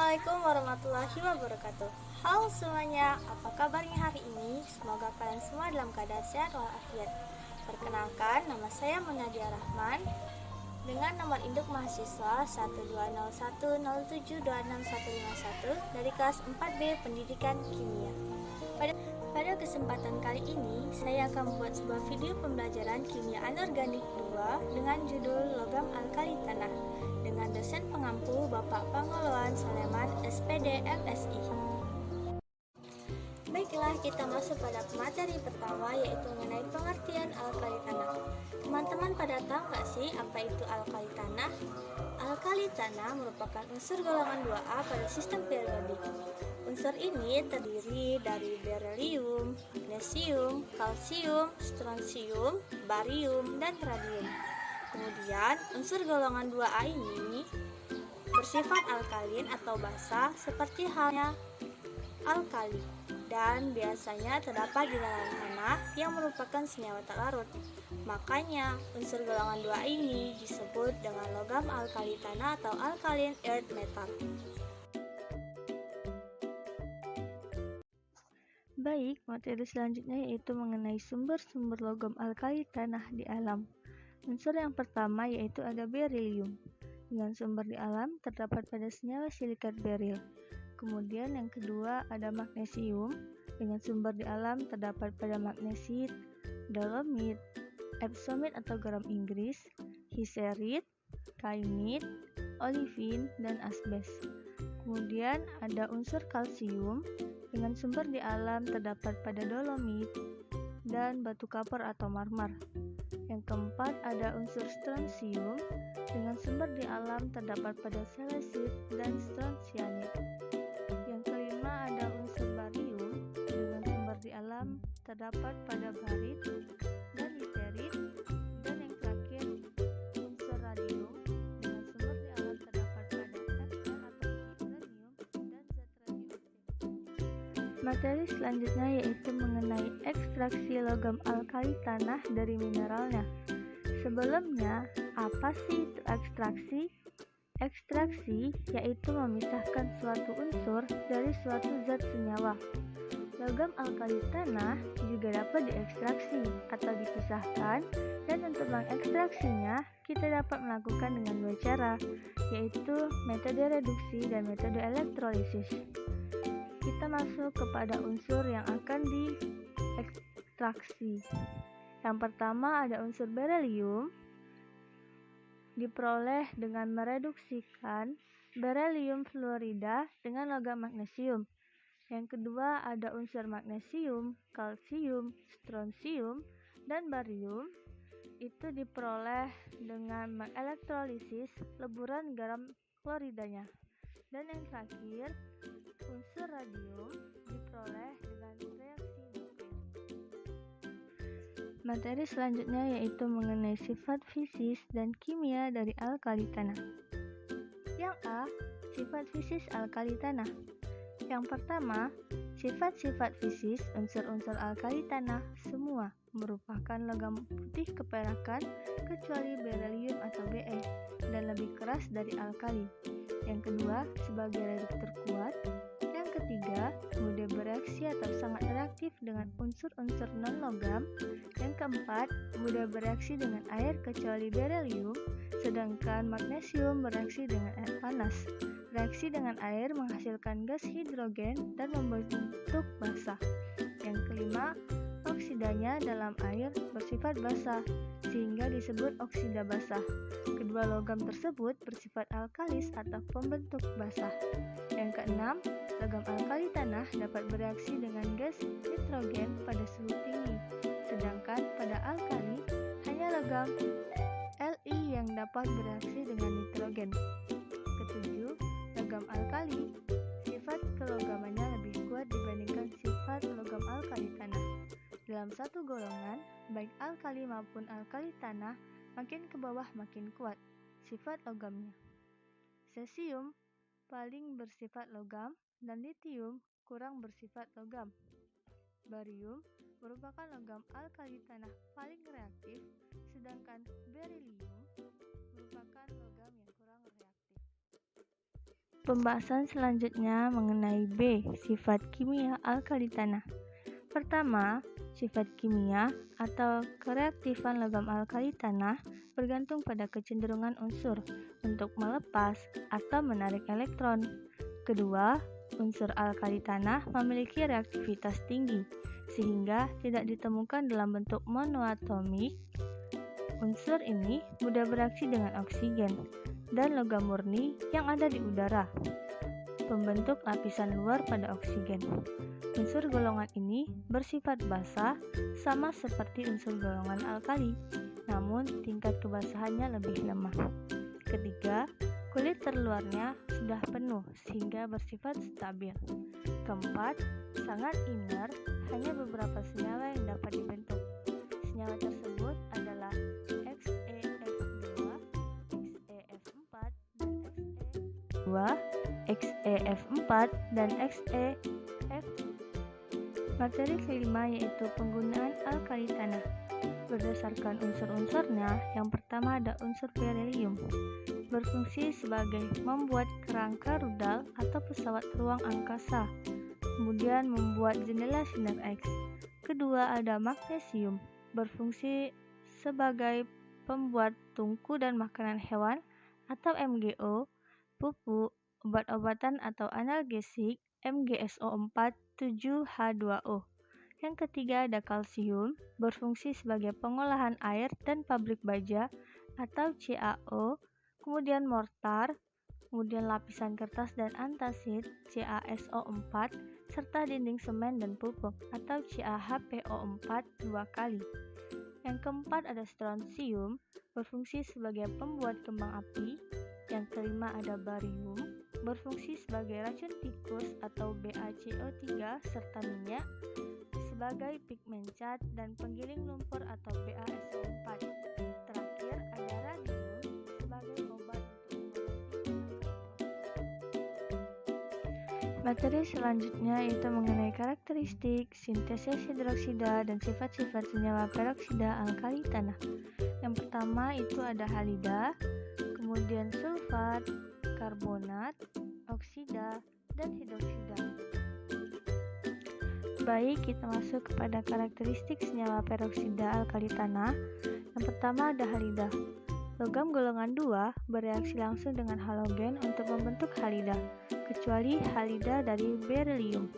Assalamualaikum warahmatullahi wabarakatuh. Halo semuanya, apa kabarnya hari ini? Semoga kalian semua dalam keadaan sehat walafiat. Perkenalkan, nama saya Munadia Rahman dengan nomor induk mahasiswa 12010726151 dari kelas 4B Pendidikan Kimia. Pada kesempatan kali ini, saya akan membuat sebuah video pembelajaran kimia anorganik 2 dengan judul Logam Alkali Tanah dengan dosen pengampu Bapak Pangoloan Soleman, SPD, MSI. Baiklah, kita masuk pada materi pertama, yaitu mengenai pengertian alkali tanah. Teman-teman pada tahu nggak sih apa itu alkali tanah? Alkali tanah merupakan unsur golongan 2A pada sistem periodik. Unsur ini terdiri dari berelium, magnesium, kalsium, strontium, barium, dan radium. Kemudian, unsur golongan 2A ini bersifat alkalin atau basa seperti halnya alkali dan biasanya terdapat di dalam tanah yang merupakan senyawa tak larut. Makanya, unsur golongan 2 ini disebut dengan logam alkali tanah atau alkaline earth metal. Baik, materi selanjutnya yaitu mengenai sumber-sumber logam alkali tanah di alam. Unsur yang pertama yaitu ada berilium. Dengan sumber di alam terdapat pada senyawa silikat beril. Kemudian yang kedua ada magnesium. Dengan sumber di alam terdapat pada magnesit, dolomit, epsomit atau garam Inggris, hiserit, kainit, olivin, dan asbes. Kemudian ada unsur kalsium. Dengan sumber di alam terdapat pada dolomit dan batu kapur atau marmer. Yang keempat ada unsur strontium. Dengan sumber di alam terdapat pada selesit dan strontianit. Yang kelima ada unsur barium. Dengan sumber di alam terdapat pada barit dan ytterit. Dan yang terakhir unsur radium. Dengan sumber di alam terdapat pada Fr atau uranium dan zat radioaktif. Materi selanjutnya yaitu mengenai ekstraksi logam alkali tanah dari mineralnya. Sebelumnya, apa sih itu ekstraksi? Ekstraksi yaitu memisahkan suatu unsur dari suatu zat senyawa. Logam alkali tanah juga dapat diekstraksi atau dipisahkan, dan untuk mengekstraksinya kita dapat melakukan dengan dua cara, yaitu metode reduksi dan metode elektrolisis. Kita masuk kepada unsur yang akan diekstraksi. Yang pertama ada unsur berelium, diperoleh dengan mereduksikan berelium fluorida dengan logam magnesium. Yang kedua ada unsur magnesium, kalsium, strontium, dan barium. Itu diperoleh dengan mengelektrolisis leburan garam kloridanya. Dan yang terakhir, unsur radium diperoleh dengan reaksi nuklir. Materi selanjutnya yaitu mengenai sifat fisis dan kimia dari alkali tanah. Yang A, sifat fisis alkali tanah. Yang pertama, sifat-sifat fisis unsur-unsur alkali tanah semua merupakan logam putih keperakan kecuali berelium atau Be dan lebih keras dari alkali. Yang kedua, sebagai reduktor kuat. Yang ketiga, mudah bereaksi atau sangat reaktif dengan unsur-unsur non-logam. Yang keempat, mudah bereaksi dengan air kecuali berelium, sedangkan magnesium bereaksi dengan air panas. Reaksi dengan air menghasilkan gas hidrogen dan membentuk basah. Yang kelima, oksidanya dalam air bersifat basah, sehingga disebut oksida basah. Kedua logam tersebut bersifat alkalis atau pembentuk basah. Yang keenam, logam alkali tanah dapat bereaksi dengan gas nitrogen pada suhu tinggi, sedangkan pada alkali hanya logam Li yang dapat bereaksi dengan nitrogen. Ketujuh, logam alkali, sifat kelogamannya lebih kuat dibandingkan sifat logam alkali tanah. Dalam satu golongan, baik alkali maupun alkali tanah, makin ke bawah makin kuat sifat logamnya. Cesium paling bersifat logam dan litium kurang bersifat logam. Barium merupakan logam alkali tanah paling reaktif, sedangkan berilium merupakan logam yang kurang reaktif. Pembahasan selanjutnya mengenai B, sifat kimia alkali tanah. Pertama, sifat kimia atau kereaktifan logam alkali tanah bergantung pada kecenderungan unsur untuk melepas atau menarik elektron. Kedua, unsur alkali tanah memiliki reaktivitas tinggi, sehingga tidak ditemukan dalam bentuk monoatomik. Unsur ini mudah bereaksi dengan oksigen dan logam murni yang ada di udara, pembentuk lapisan luar pada oksigen. Unsur golongan ini bersifat basa sama seperti unsur golongan alkali, namun tingkat kebasahannya lebih lemah. Ketiga, kulit terluarnya sudah penuh sehingga bersifat stabil. Keempat, sangat inert, hanya beberapa senyawa yang dapat dibentuk. Senyawa tersebut adalah XeF2, XeF4, dan XeF. Materi kelima yaitu penggunaan alkali tanah. Berdasarkan unsur-unsurnya, yang pertama ada unsur berelium, berfungsi sebagai membuat kerangka rudal atau pesawat ruang angkasa, kemudian membuat jendela sinar X. Kedua ada magnesium, berfungsi sebagai pembuat tungku dan makanan hewan atau MgO, pupuk, obat-obatan atau analgesik MgSO4 7H2O. Yang ketiga ada kalsium, berfungsi sebagai pengolahan air dan pabrik baja atau CaO, kemudian mortar, kemudian lapisan kertas dan antasid CaSO4, serta dinding semen dan pupuk atau CaHPO4 2 kali. Yang keempat ada strontium, berfungsi sebagai pembuat kembang api. Yang kelima ada barium, berfungsi sebagai racun tikus atau BaCO3 serta minyak, sebagai pigmen cat dan penggiling lumpur atau BaSO4. Terakhir ada radium sebagai obat untuk materi selanjutnya yaitu mengenai karakteristik, sintesis hidroksida, dan sifat-sifat senyawa peroksida alkali tanah. Yang pertama itu ada halida, kemudian sulfat, karbonat, oksida, dan hidroksida. Baik, kita masuk kepada karakteristik senyawa peroksida alkali tanah. Yang pertama ada halida. Logam golongan 2 bereaksi langsung dengan halogen untuk membentuk halida, kecuali halida dari berelium.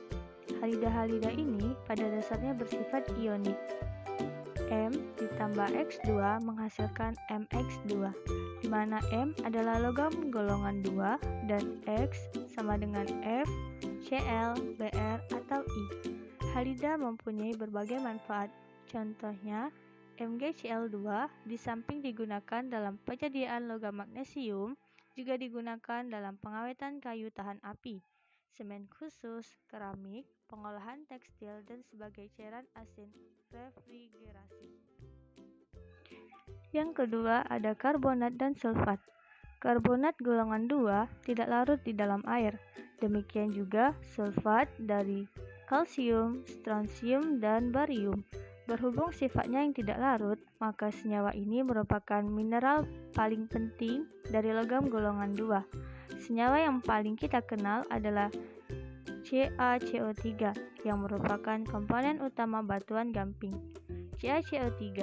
Halida-halida ini pada dasarnya bersifat ionik. M ditambah X2 menghasilkan MX2, di mana M adalah logam golongan 2 dan X sama dengan F, Cl, Br, atau I. Halida mempunyai berbagai manfaat, contohnya MgCl2 di samping digunakan dalam penyediaan logam magnesium, juga digunakan dalam pengawetan kayu tahan api, semen khusus, keramik, pengolahan tekstil, dan sebagai cairan asin refrigerasi. Yang kedua ada karbonat dan sulfat. Karbonat golongan 2 tidak larut di dalam air, demikian juga sulfat dari kalsium, strontium, dan barium. Berhubung sifatnya yang tidak larut, maka senyawa ini merupakan mineral paling penting dari logam golongan 2. Senyawa yang paling kita kenal adalah CaCO3 yang merupakan komponen utama batuan gamping. CaCO3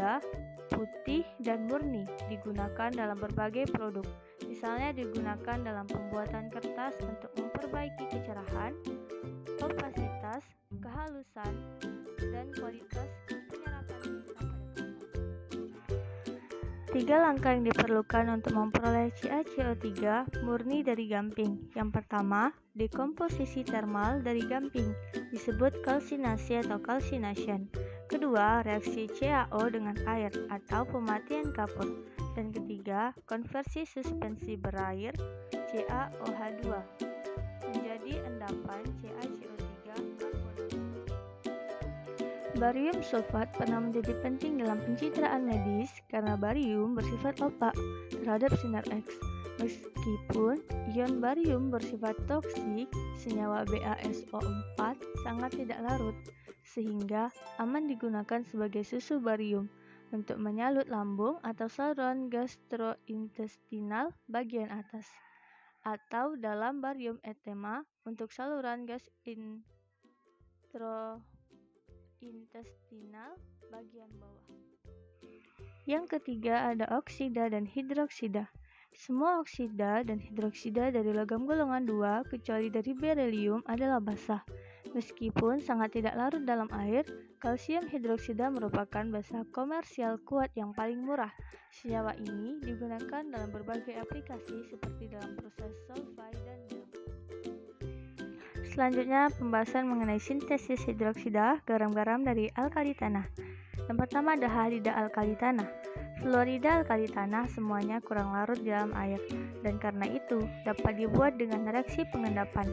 putih dan murni digunakan dalam berbagai produk. Misalnya digunakan dalam pembuatan kertas untuk memperbaiki kecerahan, opasitas, kehalusan, dan kualitas penyerapan tinta pada kertas. 3 langkah yang diperlukan untuk memperoleh CaCO3 murni dari gamping. Yang pertama, dekomposisi termal dari gamping, disebut kalsinasi atau calcination. Kedua, reaksi CaO dengan air atau pematian kapur. Dan ketiga, konversi suspensi berair CaOH2 menjadi endapan CaCO3 karbonat. Barium sulfat pernah menjadi penting dalam pencitraan medis karena barium bersifat opak terhadap sinar X. Meskipun ion barium bersifat toksik, senyawa BaSO4 sangat tidak larut, sehingga aman digunakan sebagai susu barium untuk menyalut lambung atau saluran gastrointestinal bagian atas. atau dalam barium edema untuk saluran gas intestinal bagian bawah. Yang ketiga ada oksida dan hidroksida. Semua oksida dan hidroksida dari logam golongan 2 kecuali dari berelium adalah basah. Meskipun sangat tidak larut dalam air, kalsium hidroksida merupakan basa komersial kuat yang paling murah. Senyawa ini digunakan dalam berbagai aplikasi seperti dalam proses sulfide dan gel. Selanjutnya pembahasan mengenai sintesis hidroksida garam-garam dari alkali tanah. Yang pertama ada halida alkali tanah. Fluorida alkali tanah semuanya kurang larut di dalam air, dan karena itu dapat dibuat dengan reaksi pengendapan,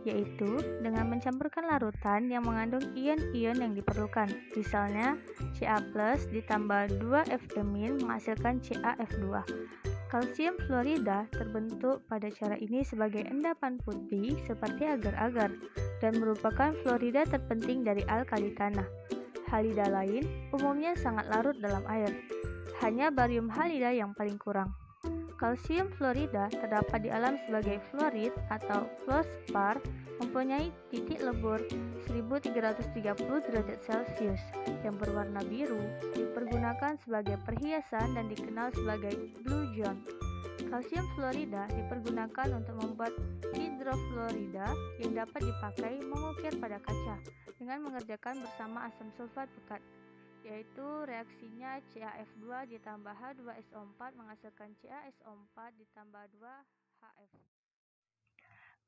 yaitu dengan mencampurkan larutan yang mengandung ion-ion yang diperlukan. Misalnya, Ca+ ditambah 2F- menghasilkan CaF2. Kalsium fluorida terbentuk pada cara ini sebagai endapan putih seperti agar-agar dan merupakan fluorida terpenting dari alkali tanah. Halida lain umumnya sangat larut dalam air. Hanya barium halida yang paling kurang. Kalsium fluorida terdapat di alam sebagai fluorid atau fluorspar, mempunyai titik lebur 1330 derajat Celcius yang berwarna biru, dipergunakan sebagai perhiasan dan dikenal sebagai blue john. Kalsium fluorida dipergunakan untuk membuat hidrofluorida yang dapat dipakai mengukir pada kaca dengan mengerjakan bersama asam sulfat pekat, yaitu reaksinya CaF2 ditambah H2SO4 menghasilkan CaSO4 ditambah 2HF.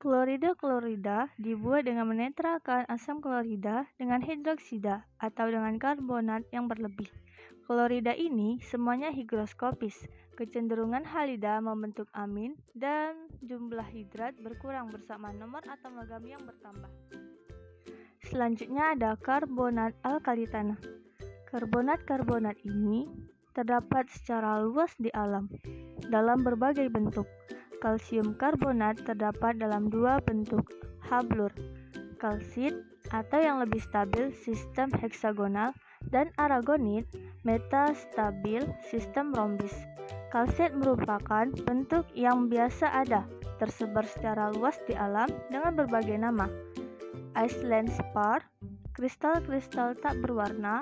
Klorida dibuat dengan menetralkan asam klorida dengan hidroksida atau dengan karbonat yang berlebih. Klorida ini semuanya higroskopis. Kecenderungan halida membentuk amin dan jumlah hidrat berkurang bersama nomor atom logam yang bertambah. Selanjutnya ada karbonat alkali tanah. Karbonat-karbonat ini terdapat secara luas di alam, dalam berbagai bentuk. Kalsium karbonat terdapat dalam dua bentuk, hablur, kalsit atau yang lebih stabil sistem heksagonal, dan aragonit, metastabil sistem rhombis. Kalsit merupakan bentuk yang biasa ada, tersebar secara luas di alam dengan berbagai nama. Iceland spar, kristal-kristal tak berwarna,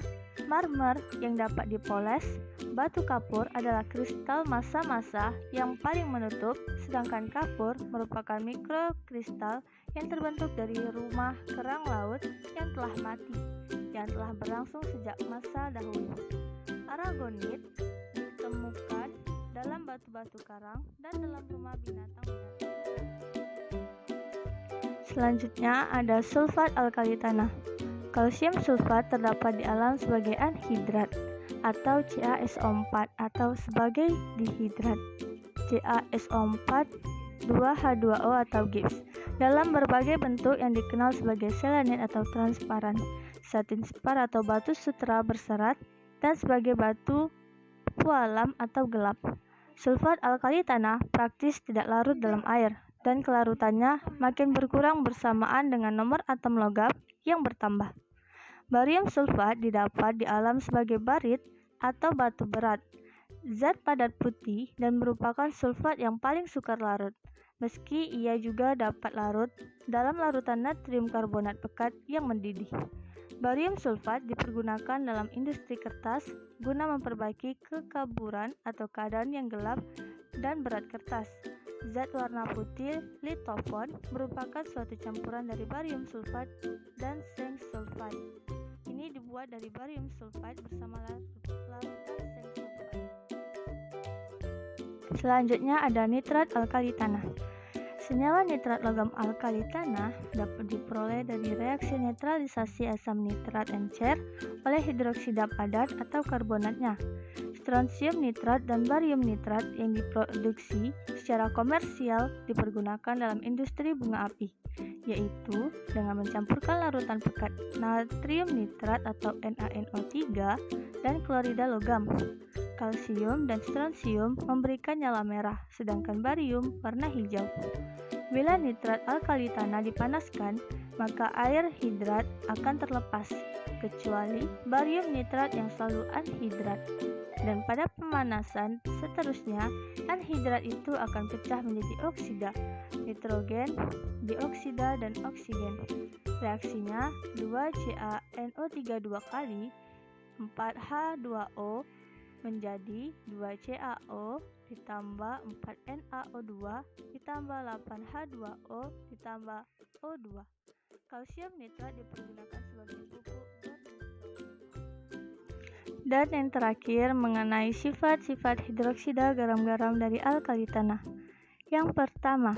marmer yang dapat dipoles, batu kapur adalah kristal massa-massa yang paling menutup, sedangkan kapur merupakan mikrokristal yang terbentuk dari rumah kerang laut yang telah mati, yang telah berlangsung sejak masa dahulu. Aragonit ditemukan dalam batu-batu karang dan dalam rumah binatang-binatang. Selanjutnya ada sulfat alkali tanah. Kalsium sulfat terdapat di alam sebagai anhidrat atau CaSO4 atau sebagai dihidrat CaSO4 2H2O atau gips dalam berbagai bentuk yang dikenal sebagai selenit atau transparan, satin spar atau batu sutra berserat, dan sebagai batu pualam atau gelap. Sulfat alkali tanah praktis tidak larut dalam air, dan kelarutannya makin berkurang bersamaan dengan nomor atom logam yang bertambah. Barium sulfat didapat di alam sebagai barit atau batu berat, zat padat putih dan merupakan sulfat yang paling sukar larut, meski ia juga dapat larut dalam larutan natrium karbonat pekat yang mendidih. Barium sulfat dipergunakan dalam industri kertas guna memperbaiki kekaburan atau keadaan yang gelap dan berat kertas. Zat warna putih litofon merupakan suatu campuran dari barium sulfat dan zinc sulfat. Ini dibuat dari barium sulfat bersama larutan zinc sulfat. Selanjutnya ada nitrat alkali tanah. Senyawa nitrat logam alkali tanah dapat diperoleh dari reaksi netralisasi asam nitrat encer oleh hidroksida padat atau karbonatnya. Strontium nitrat dan barium nitrat yang diproduksi secara komersial dipergunakan dalam industri bunga api, yaitu dengan mencampurkan larutan pekat natrium nitrat atau NaNO3 dan klorida logam. Kalsium dan strontium memberikan nyala merah, sedangkan barium warna hijau. Bila nitrat alkali tanah dipanaskan, maka air hidrat akan terlepas, kecuali barium nitrat yang selalu anhidrat. Dan pada pemanasan seterusnya, anhidrat itu akan pecah menjadi oksida, nitrogen, dioksida, dan oksigen. Reaksinya 2CaNO3 dua kali 4H2O menjadi 2CaO ditambah 4NaO2 ditambah 8H2O ditambah O2. Kalsium nitrat dipergunakan sebagai pupuk dan yang terakhir mengenai sifat-sifat hidroksida garam-garam dari alkali tanah. Yang pertama,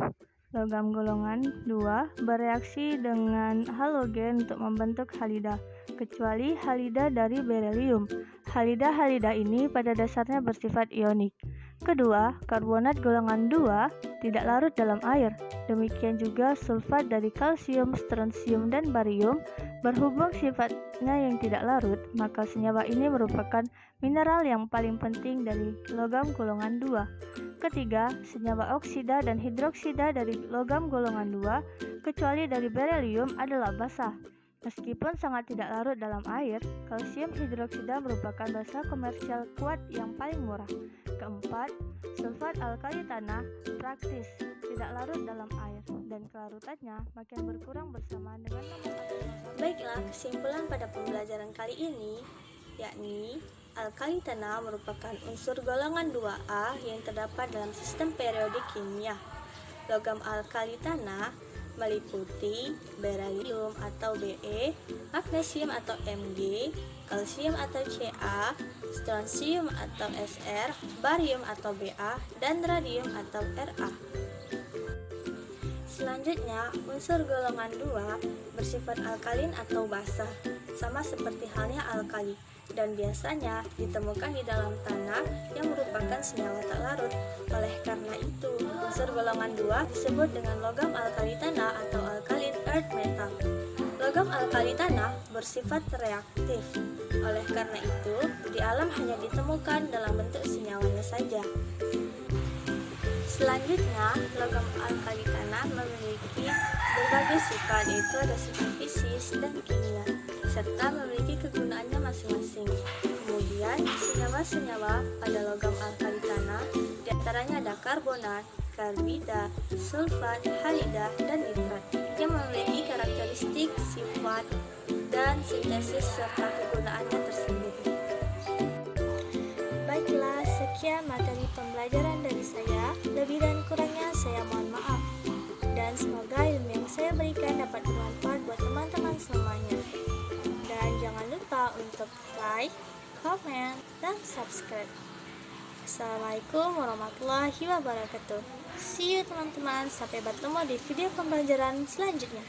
logam golongan 2 bereaksi dengan halogen untuk membentuk halida, kecuali halida dari berelium. Halida-halida ini pada dasarnya bersifat ionik. Kedua, karbonat golongan 2 tidak larut dalam air. Demikian juga sulfat dari kalsium, strontium, dan barium berhubung sifatnya yang tidak larut, maka senyawa ini merupakan mineral yang paling penting dari logam golongan 2. Ketiga, senyawa oksida dan hidroksida dari logam golongan 2, kecuali dari berelium adalah basah. Meskipun sangat tidak larut dalam air, kalsium hidroksida merupakan basa komersial kuat yang paling murah. Keempat, sulfat alkali tanah praktis tidak larut dalam air dan kelarutannya makin berkurang bersamaan dengan Baiklah, kesimpulan pada pembelajaran kali ini yakni alkali tanah merupakan unsur golongan 2A yang terdapat dalam sistem periodik kimia. Logam alkali tanah meliputi berelium atau Be, magnesium atau Mg, kalsium atau Ca, strontium atau Sr, barium atau Ba, dan radium atau Ra. Selanjutnya, unsur golongan 2 bersifat alkalin atau basah, sama seperti halnya alkali, dan biasanya ditemukan di dalam tanah yang merupakan senyawa tak larut. Oleh karena itu, unsur golongan 2 disebut dengan logam alkali tanah atau alkaline earth metal. Logam alkali tanah bersifat reaktif. Oleh karena itu, di alam hanya ditemukan dalam bentuk senyawanya saja. Selanjutnya, logam alkali tanah memiliki berbagai sifat, yaitu ada sifat fisis dan kimia, serta memiliki kegunaannya masing-masing. Kemudian, senyawa-senyawa pada logam alkali tanah diantaranya ada karbonat, karbida, sulfat, halida, dan nitrat yang memiliki karakteristik, sifat, dan sintesis serta kegunaannya tersendiri. Baiklah, sekian materi pembelajaran dari saya. Lebih dan kurangnya saya mohon maaf. Dan semoga ilmu yang saya berikan dapat bermanfaat buat teman-teman semuanya. Dan jangan lupa untuk like, comment, dan subscribe. Assalamualaikum warahmatullahi wabarakatuh. See you teman-teman, sampai bertemu di video pembelajaran selanjutnya.